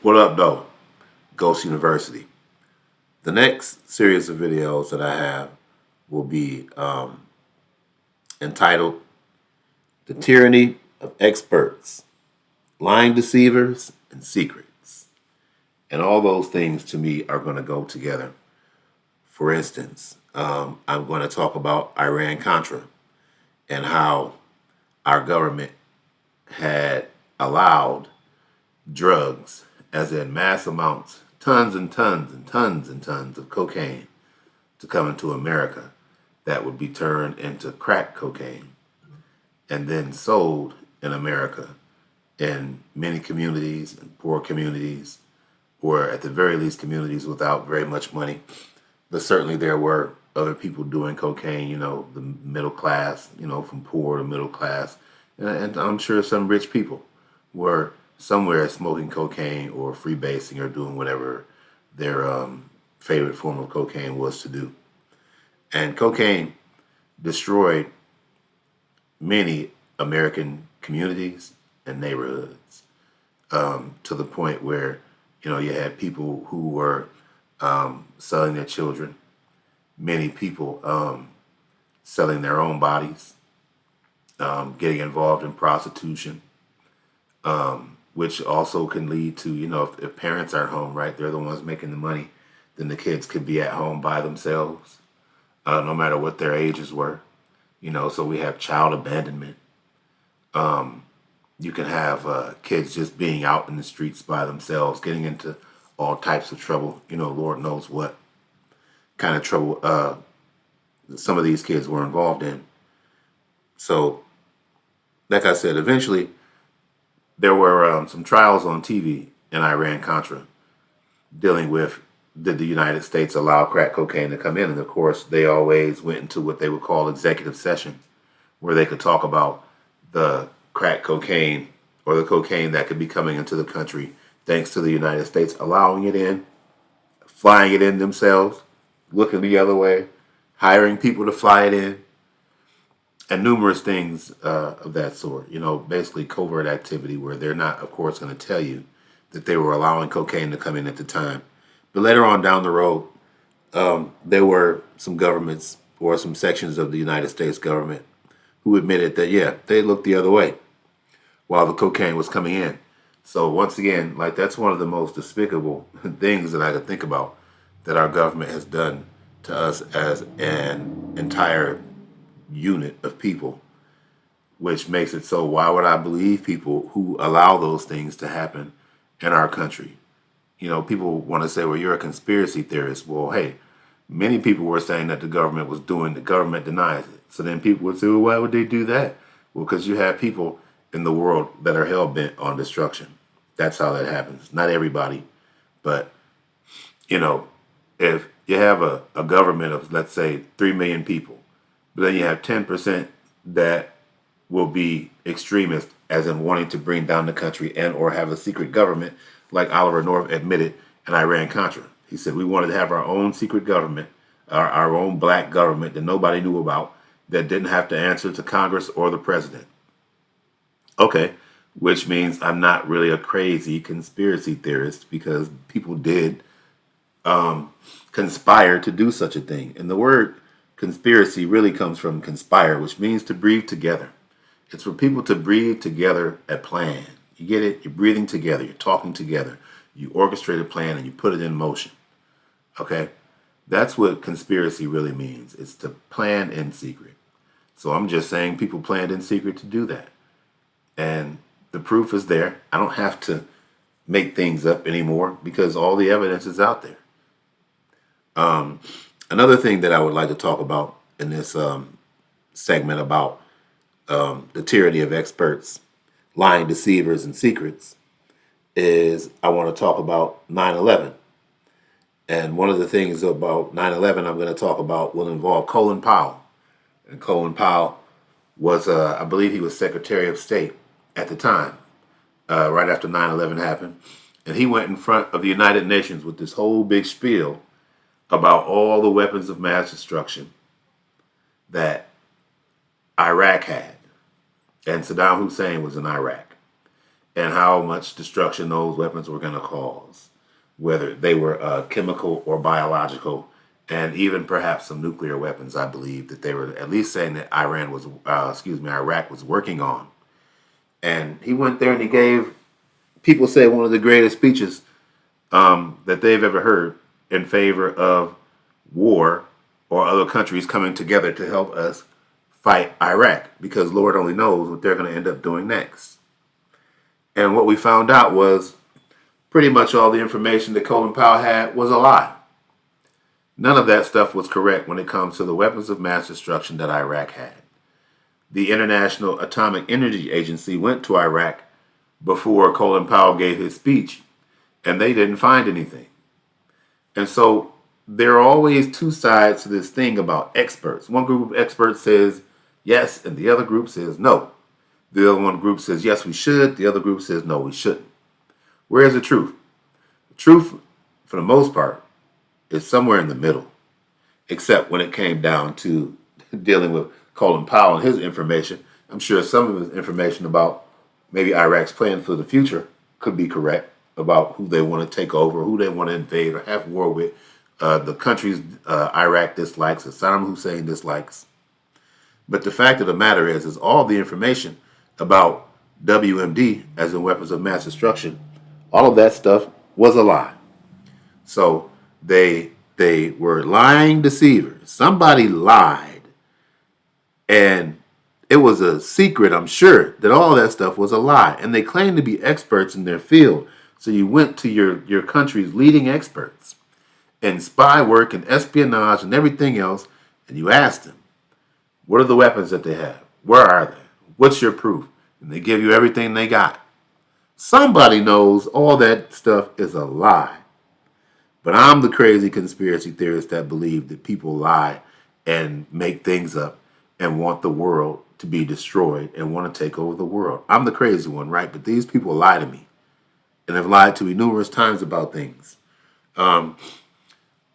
What up, though? Ghost University. The next series of videos that I have will be entitled The Tyranny of Experts, Lying Deceivers, and Secrets. And all those things to me are going to go together. For instance, I'm going to talk about Iran-Contra and how our government had allowed drugs, as in mass amounts, tons and tons and tons and tons of cocaine to come into America that would be turned into crack cocaine and then sold in America in many communities and poor communities, or at the very least communities without very much money. But certainly there were other people doing cocaine, the middle class, from poor to middle class. And I'm sure some rich people were somewhere smoking cocaine or freebasing or doing whatever their favorite form of cocaine was to do. And cocaine destroyed many American communities and neighborhoods to the point where, you had people who were selling their children, many people selling their own bodies, getting involved in prostitution, which also can lead to, if parents aren't home, right, they're the ones making the money, then the kids could be at home by themselves, no matter what their ages were. So we have child abandonment. You can have kids just being out in the streets by themselves, getting into all types of trouble, Lord knows what kind of trouble some of these kids were involved in. So, like I said, eventually there were some trials on TV in Iran-Contra dealing with, did the United States allow crack cocaine to come in? And of course, they always went into what they would call executive session, where they could talk about the crack cocaine or the cocaine that could be coming into the country thanks to the United States allowing it in, flying it in themselves, looking the other way, hiring people to fly it in, and numerous things of that sort. Basically covert activity where they're not, of course, going to tell you that they were allowing cocaine to come in at the time. But later on down the road, there were some governments or some sections of the United States government who admitted that, yeah, they looked the other way while the cocaine was coming in. So once again, like, that's one of the most despicable things that I could think about that our government has done to us as an entire unit of people, which makes it so why would I believe people who allow those things to happen in our country? People want to say, well, you're a conspiracy theorist. Well, hey, many people were saying that the government was doing, the government denies it. So then people would say, well, why would they do that? Well, because you have people in the world that are hell-bent on destruction. That's how that happens. Not everybody, but, if you have a government of, let's say, 3 million people, but then you have 10% that will be extremist, as in wanting to bring down the country and or have a secret government, like Oliver North admitted in Iran-Contra. He said, we wanted to have our own secret government, our own black government that nobody knew about, that didn't have to answer to Congress or the president. Okay, which means I'm not really a crazy conspiracy theorist, because people did conspire to do such a thing. And the word conspiracy really comes from conspire, which means to breathe together. It's for people to breathe together a plan. You get it? You're breathing together. You're talking together. You orchestrate a plan and you put it in motion. Okay? That's what conspiracy really means. It's to plan in secret. So I'm just saying people planned in secret to do that. And the proof is there. I don't have to make things up anymore because all the evidence is out there. Another thing that I would like to talk about in this segment about the tyranny of experts, lying deceivers, and secrets is I want to talk about 9/11. And one of the things about 9/11 I'm going to talk about will involve Colin Powell. And Colin Powell was, I believe he was Secretary of State at the time, right after 9/11 happened. And he went in front of the United Nations with this whole big spiel about all the weapons of mass destruction that Iraq had. And Saddam Hussein was in Iraq. and how much destruction those weapons were going to cause, whether they were chemical or biological, and even perhaps some nuclear weapons. I believe that they were at least saying that Iraq was working on. And he went there and he gave, people say, one of the greatest speeches that they've ever heard in favor of war or other countries coming together to help us fight Iraq, because Lord only knows what they're going to end up doing next. And what we found out was pretty much all the information that Colin Powell had was a lie. None of that stuff was correct when it comes to the weapons of mass destruction that Iraq had. The International Atomic Energy Agency went to Iraq before Colin Powell gave his speech, and they didn't find anything. And so there are always two sides to this thing about experts. One group of experts says yes, and the other group says no. The other one group says yes, we should. The other group says no, we shouldn't. Where's the truth? The truth, for the most part, is somewhere in the middle, except when it came down to dealing with Colin Powell and his information. I'm sure some of his information about maybe Iraq's plan for the future could be correct, about who they want to take over, who they want to invade or have war with, the countries Iraq dislikes, or Saddam Hussein dislikes. But the fact of the matter is all the information about WMD, as in weapons of mass destruction, all of that stuff was a lie. So they were lying deceivers. Somebody lied, and it was a secret, I'm sure, that all that stuff was a lie. And they claimed to be experts in their field. So you went to your country's leading experts in spy work and espionage and everything else, and you asked them, what are the weapons that they have? Where are they? What's your proof? And they give you everything they got. Somebody knows all that stuff is a lie. But I'm the crazy conspiracy theorist that believe that people lie and make things up and want the world to be destroyed and want to take over the world. I'm the crazy one, right? But these people lie to me and have lied to me numerous times about things. On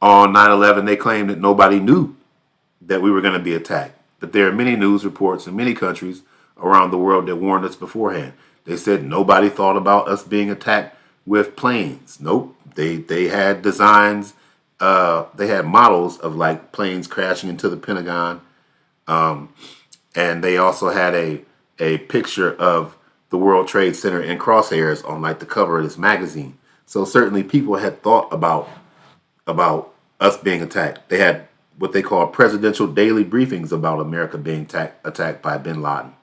9/11, they claimed that nobody knew that we were going to be attacked. But there are many news reports in many countries around the world that warned us beforehand. They said nobody thought about us being attacked with planes. Nope. They had designs, they had models of like planes crashing into the Pentagon. And they also had a picture of the World Trade Center in crosshairs on like the cover of this magazine. So certainly people had thought about us being attacked. They had what they call presidential daily briefings about America being attacked by bin Laden.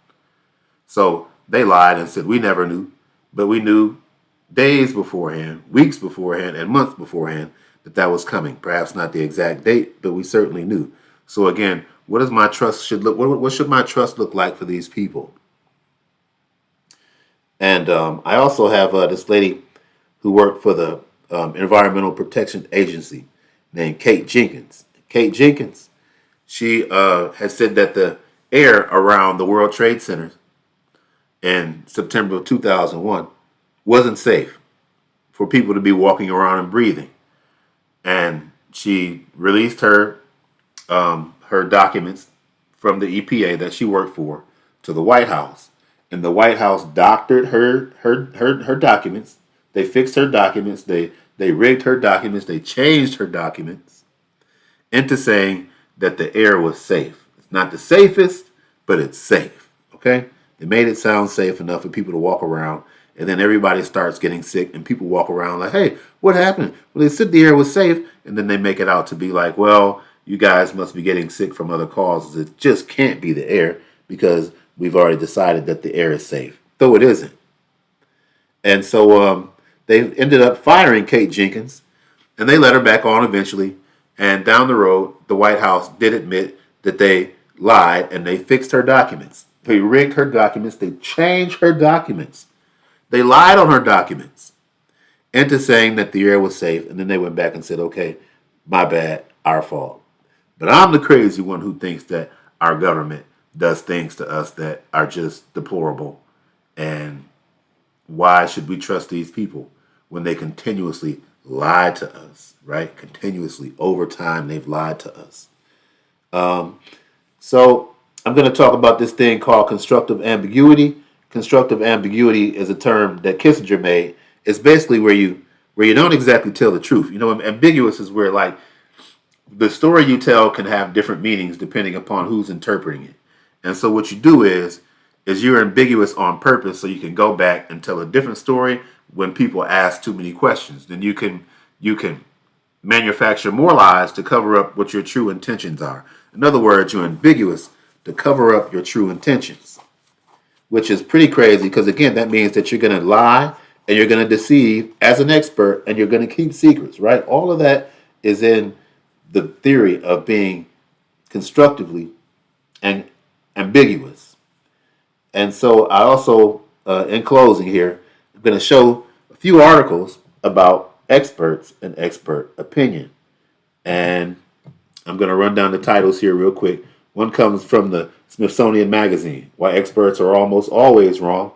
So they lied and said we never knew, but we knew days beforehand, weeks beforehand, and months beforehand that was coming. Perhaps not the exact date, but we certainly knew. So again, what does my trust should look? What should my trust look like for these people? And I also have this lady who worked for the Environmental Protection Agency named Cate Jenkins. Cate Jenkins, she has said that the air around the World Trade Center in September of 2001 wasn't safe for people to be walking around and breathing. And she released her documents from the EPA that she worked for to the White House. And the White House doctored her documents. They fixed her documents. They rigged her documents. They changed her documents into saying that the air was safe. It's not the safest, but it's safe. Okay? They made it sound safe enough for people to walk around. And then everybody starts getting sick and people walk around like, hey, what happened? Well, they said the air was safe. And then they make it out to be like, well, you guys must be getting sick from other causes. It just can't be the air because we've already decided that the air is safe, though it isn't. And so they ended up firing Cate Jenkins, and they let her back on eventually. And down the road, the White House did admit that they lied and they fixed her documents. They rigged her documents. They changed her documents. They lied on her documents into saying that the air was safe. And then they went back and said, okay, my bad, our fault. But I'm the crazy one who thinks that our government does things to us that are just deplorable. And why should we trust these people when they continuously lie to us, right? Continuously, over time, they've lied to us. So I'm going to talk about this thing called constructive ambiguity, constructive ambiguity is a term that Kissinger made. It's basically where you don't exactly tell the truth. Ambiguous is where like the story you tell can have different meanings depending upon who's interpreting it. And so what you do is you're ambiguous on purpose so you can go back and tell a different story when people ask too many questions. Then you can manufacture more lies to cover up what your true intentions are. In other words, you're ambiguous to cover up your true intentions, which is pretty crazy because, again, that means that you're going to lie and you're going to deceive as an expert and you're going to keep secrets, right? All of that is in the theory of being constructively and ambiguous. And so I also, in closing here, I'm going to show a few articles about experts and expert opinion. And I'm going to run down the titles here real quick. One comes from the Smithsonian Magazine, Why Experts Are Almost Always Wrong.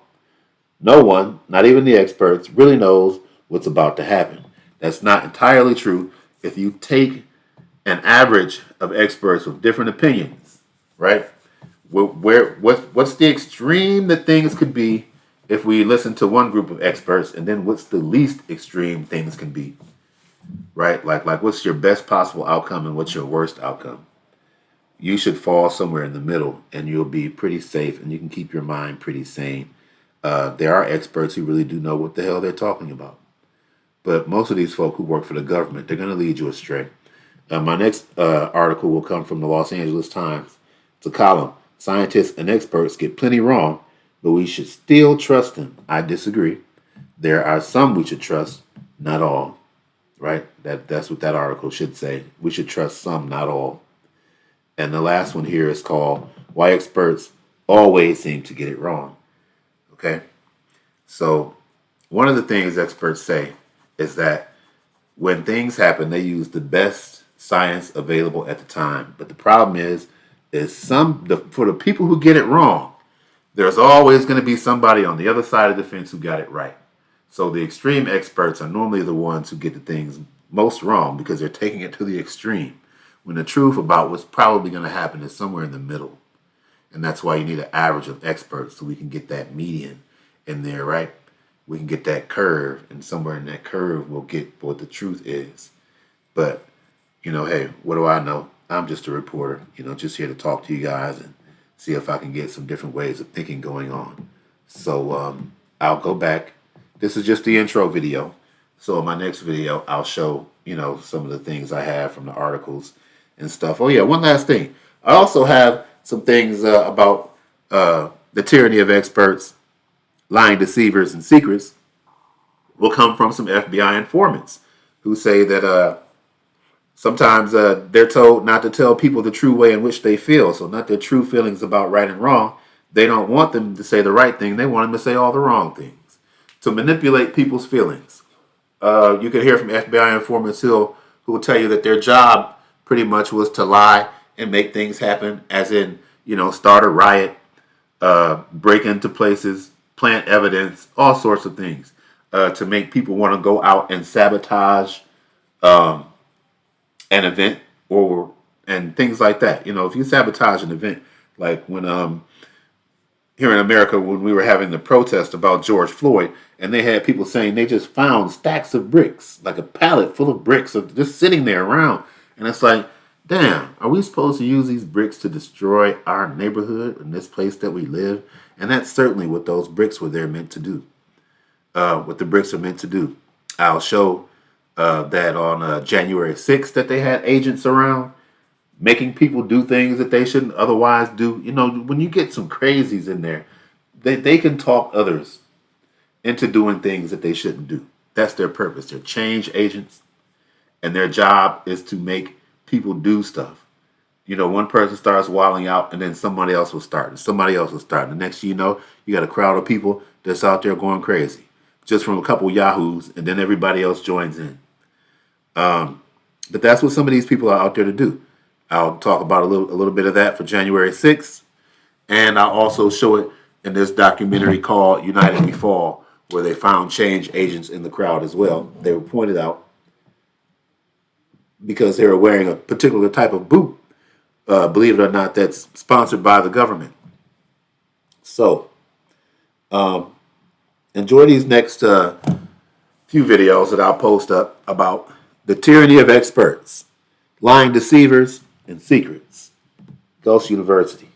No one, not even the experts, really knows what's about to happen. That's not entirely true. If you take an average of experts with different opinions, right? What's the extreme that things could be if we listen to one group of experts, and then what's the least extreme things can be, right? Like what's your best possible outcome and what's your worst outcome? You should fall somewhere in the middle, and you'll be pretty safe, and you can keep your mind pretty sane. There are experts who really do know what the hell they're talking about, but most of these folk who work for the government, they're going to lead you astray. My next article will come from the Los Angeles Times. It's a column. Scientists and experts get plenty wrong, but we should still trust them. I disagree. There are some we should trust, not all. Right? That's what that article should say. We should trust some, not all. And the last one here is called Why Experts Always Seem to Get It Wrong. Okay? So one of the things experts say is that when things happen, they use the best science available at the time. But the problem is for the people who get it wrong, there's always going to be somebody on the other side of the fence who got it right. So the extreme experts are normally the ones who get the things most wrong because they're taking it to the extreme, when the truth about what's probably going to happen is somewhere in the middle. And that's why you need an average of experts so we can get that median in there, right? We can get that curve, and somewhere in that curve we'll get what the truth is. But, hey, what do I know? I'm just a reporter, just here to talk to you guys and see if I can get some different ways of thinking going on. So I'll go back. This is just the intro video. So in my next video, I'll show, some of the things I have from the articles and stuff. Oh, yeah, one last thing. I also have some things about the tyranny of experts, lying deceivers, and secrets will come from some FBI informants who say that sometimes they're told not to tell people the true way in which they feel. So not their true feelings about right and wrong. They don't want them to say the right thing. They want them to say all the wrong things to manipulate people's feelings. You can hear from FBI informants who will tell you that their job pretty much was to lie and make things happen, as in, start a riot, break into places, plant evidence, all sorts of things to make people want to go out and sabotage an event and things like that. If you sabotage an event, like when here in America when we were having the protest about George Floyd, and they had people saying they just found stacks of bricks, like a pallet full of bricks, just sitting there around, and it's like, damn, are we supposed to use these bricks to destroy our neighborhood and this place that we live? And that's certainly what those bricks were there meant to do. What the bricks are meant to do. I'll show that on January 6th that they had agents around making people do things that they shouldn't otherwise do. When you get some crazies in there, they can talk others into doing things that they shouldn't do. That's their purpose. They're change agents, and their job is to make people do stuff. One person starts wilding out, and then somebody else will start, and somebody else will start. And the next thing you know, you got a crowd of people that's out there going crazy, just from a couple yahoos, and then everybody else joins in. But that's what some of these people are out there to do. I'll talk about a little bit of that for January 6th, and I'll also show it in this documentary called United We Fall, where they found change agents in the crowd as well. They were pointed out because they were wearing a particular type of boot. Believe it or not, that's sponsored by the government. So, Enjoy these next few videos that I'll post up about the tyranny of experts, lying deceivers, and secrets. Ghost University.